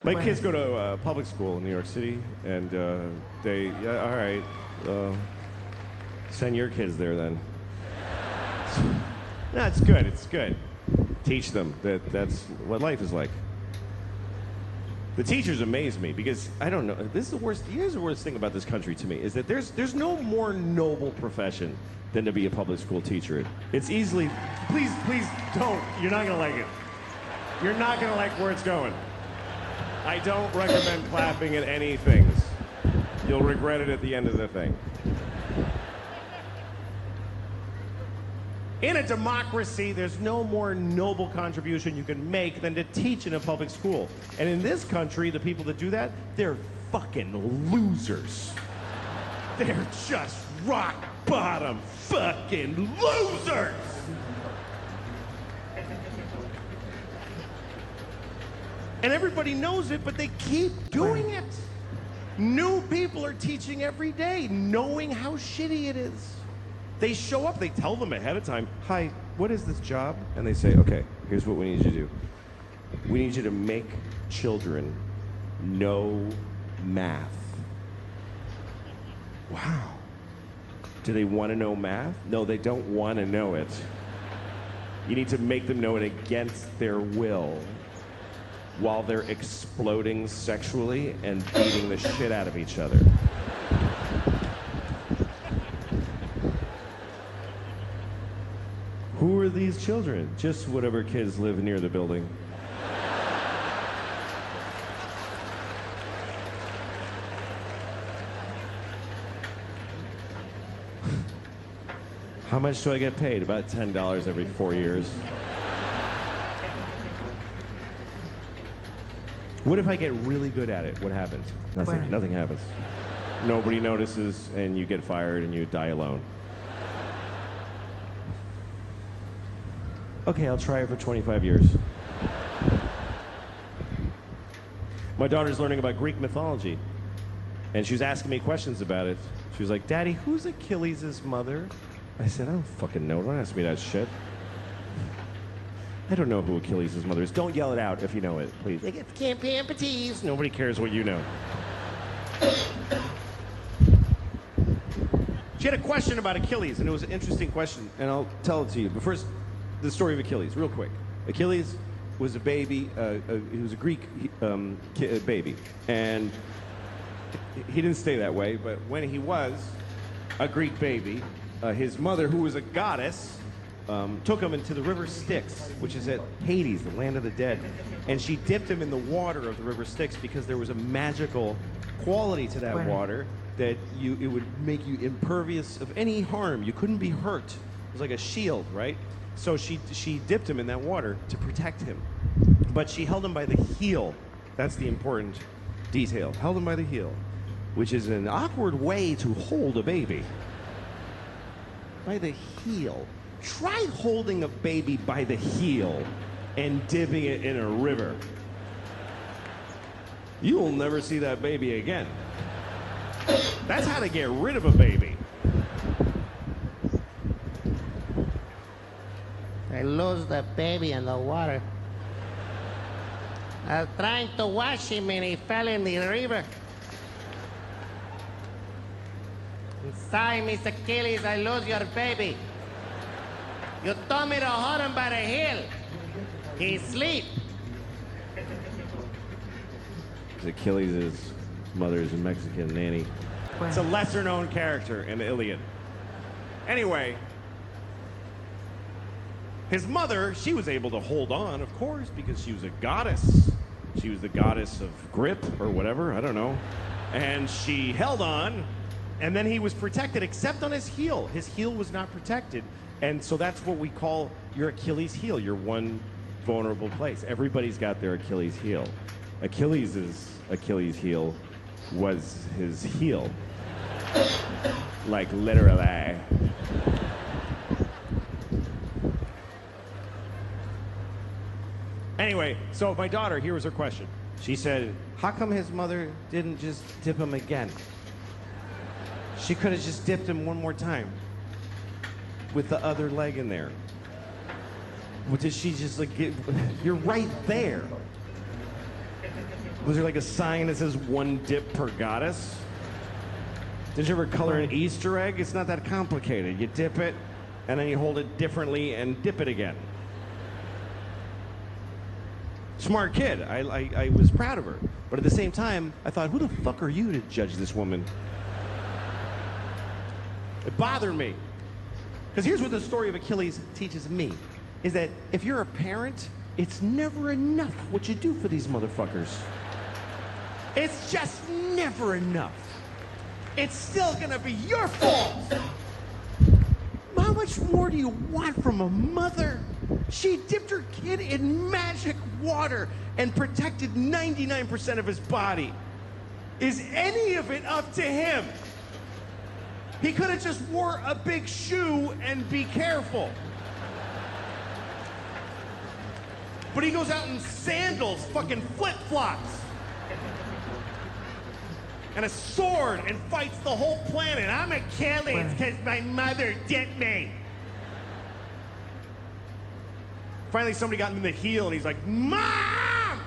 My kids go to public school in New York City, and all right, send your kids there then. No, it's good, it's good. Teach them that's what life is like. The teachers amaze me because, I don't know, this is the worst, here's the worst thing about this country to me, is that there's no more noble profession than to be a public school teacher. It's easily, please don't, you're not gonna like it. You're not gonna like where it's going. I don't recommend clapping at any things. You'll regret it at the end of the thing. In a democracy, there's no more noble contribution you can make than to teach in a public school. And in this country, the people that do that, they're fucking losers. They're just rock bottom fucking losers! And everybody knows it, but they keep doing it. New people are teaching every day, knowing how shitty it is. They show up, they tell them ahead of time, hi, what is this job? And they say, okay, here's what we need you to do. We need you to make children know math. Wow. Do they want to know math? No, they don't want to know it. You need to make them know it against their will, while they're exploding sexually and beating the shit out of each other. Who are these children? Just whatever kids live near the building. How much do I get paid? About $10 every 4 years. What if I get really good at it? What happens? Nothing. Nothing happens. Nobody notices, and you get fired, and you die alone. Okay, I'll try it for 25 years. My daughter's learning about Greek mythology, and she was asking me questions about it. She was like, Daddy, who's Achilles' mother? I said, I don't fucking know. Don't ask me that shit. I don't know who Achilles' mother is. Don't yell it out if you know it, please. It can't be empathies. Nobody cares what you know. She had a question about Achilles, and it was an interesting question, and I'll tell it to you. But first, the story of Achilles, real quick. Achilles was a baby. He was a Greek baby, and he didn't stay that way. But when he was a Greek baby, his mother, who was a goddess, took him into the river Styx, which is at Hades, the land of the dead. And she dipped him in the water of the river Styx because there was a magical quality to that water that it would make you impervious of any harm. You couldn't be hurt. It was like a shield, right? So she dipped him in that water to protect him. But she held him by the heel. That's the important detail. Held him by the heel, which is an awkward way to hold a baby. By the heel. Try holding a baby by the heel and dipping it in a river. You will never see that baby again. That's how to get rid of a baby. I lose the baby in the water. I was trying to wash him and he fell in the river. I'm sorry, Miss Achilles, I lose your baby. You told me to hold him by the heel. He's asleep. Achilles' mother is a Mexican nanny. It's a lesser-known character in the Iliad. Anyway, his mother, she was able to hold on, of course, because she was a goddess. She was the goddess of grip or whatever, I don't know. And she held on, and then he was protected, except on his heel. His heel was not protected. And so that's what we call your Achilles heel, your one vulnerable place. Everybody's got their Achilles heel. Achilles' Achilles heel was his heel. Like literally. Anyway, so my daughter, here was her question. She said, how come his mother didn't just dip him again? She could have just dipped him one more time with the other leg in there. What did she just like, you're right there. Was there like a sign that says 1 dip per goddess? Did you ever color an Easter egg? It's not that complicated. You dip it, and then you hold it differently and dip it again. Smart kid. I was proud of her. But at the same time, I thought, who the fuck are you to judge this woman? It bothered me. Because here's what the story of Achilles teaches me, is that if you're a parent, it's never enough what you do for these motherfuckers. It's just never enough. It's still gonna be your fault. How much more do you want from a mother? She dipped her kid in magic water and protected 99% of his body. Is any of it up to him? He could have just wore a big shoe and be careful. But he goes out in sandals, fucking flip-flops, and a sword and fights the whole planet. I'm Achilles because my mother dipped me. Finally, somebody got him in the heel, and he's like, Mom!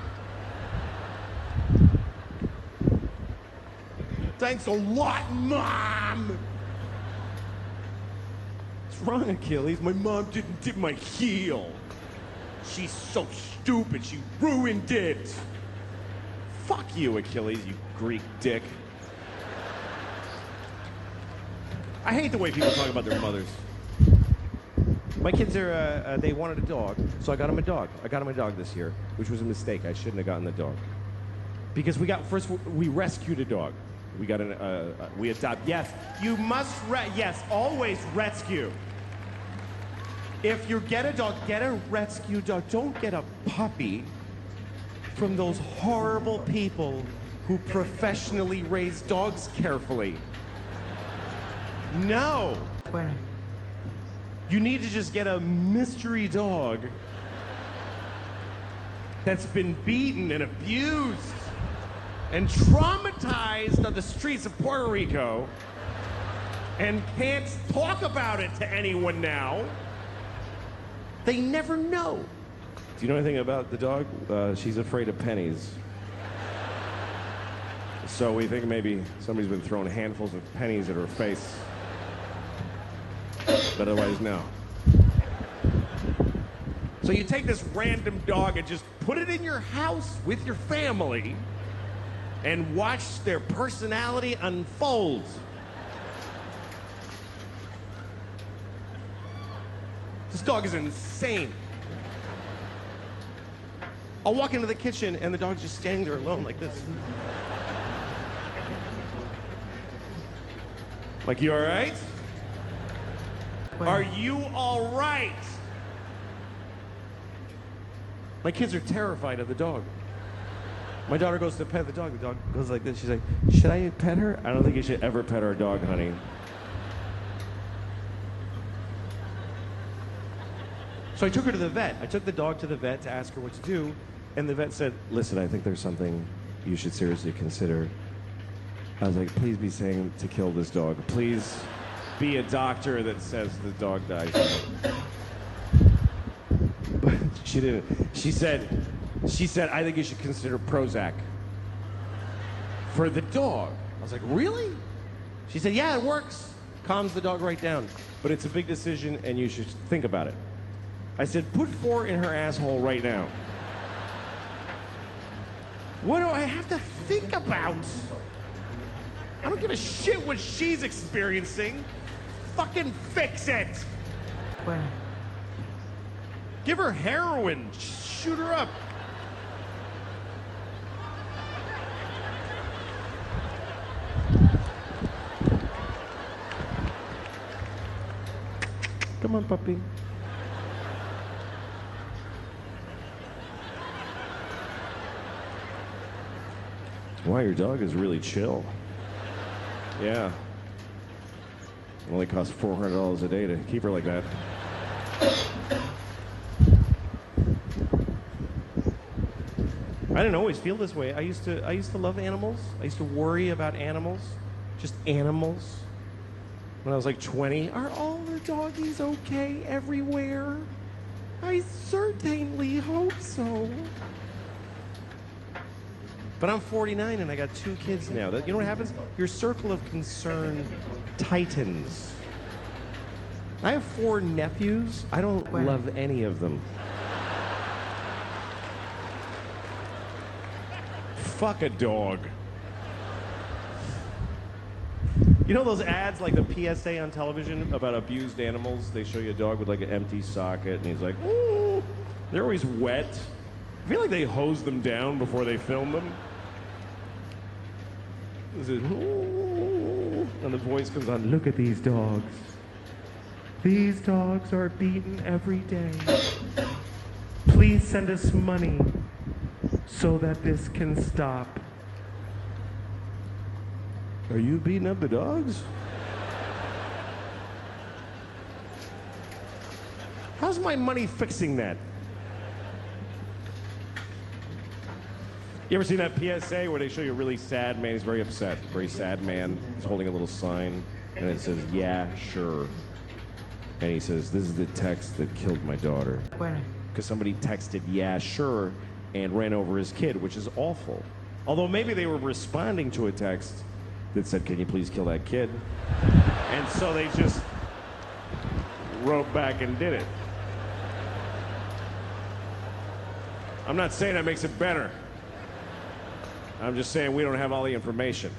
Thanks a lot, Mom! What's wrong, Achilles? My mom didn't dip my heel. She's so stupid, she ruined it. Fuck you, Achilles, you Greek dick. I hate the way people talk about their mothers. My kids are, they wanted a dog, so I got them a dog. I got them a dog this year, which was a mistake. I shouldn't have gotten the dog. Because we rescued a dog. We got we adopt. Yes, you must, yes, always rescue. If you get a dog, get a rescue dog. Don't get a puppy from those horrible people who professionally raise dogs carefully. No. Bueno. You need to just get a mystery dog that's been beaten and abused and traumatized on the streets of Puerto Rico and can't talk about it to anyone now. They never know. Do you know anything about the dog? She's afraid of pennies. So we think maybe somebody's been throwing handfuls of pennies at her face. But otherwise, no. So you take this random dog and just put it in your house with your family and watch their personality unfold. This dog is insane. I'll walk into the kitchen and the dog's just standing there alone like this. Like, you all right? Are you all right? My kids are terrified of the dog. My daughter goes to pet the dog goes like this. She's like, should I pet her? I don't think you should ever pet our dog, honey. So I took her to the vet. I took the dog to the vet to ask her what to do, and the vet said, listen, I think there's something you should seriously consider. I was like, please be saying to kill this dog. Please be a doctor that says the dog dies. But she didn't. She said, I think you should consider Prozac for the dog. I was like, really? She said, yeah, it works. Calms the dog right down. But it's a big decision, and you should think about it. I said, put 4 in her asshole right now. What do I have to think about? I don't give a shit what she's experiencing. Fucking fix it. Bueno. Give her heroin. Shoot her up. Come on, puppy. Wow, your dog is really chill. Yeah. It only costs $400 a day to keep her like that. I didn't always feel this way. I used to love animals. I used to worry about animals. Just animals. When I was like 20, are all the doggies okay everywhere? I certainly hope so. But I'm 49 and I got 2 kids now. You know what happens? Your circle of concern tightens. I have 4 nephews. I don't love any of them. Fuck a dog. You know those ads like the PSA on television about abused animals? They show you a dog with like an empty socket and he's like, ooh. They're always wet. I feel like they hose them down before they film them. Is it, ooh, and the voice comes on, look at these dogs. These dogs are beaten every day. Please send us money so that this can stop. Are you beating up the dogs? How's my money fixing that? You ever seen that PSA where they show you a really sad man? He's very upset. Very sad man. He's holding a little sign, and it says, yeah, sure. And he says, this is the text that killed my daughter. Where? Because somebody texted, yeah, sure, and ran over his kid, which is awful. Although maybe they were responding to a text that said, can you please kill that kid? And so they just wrote back and did it. I'm not saying that makes it better. I'm just saying we don't have all the information.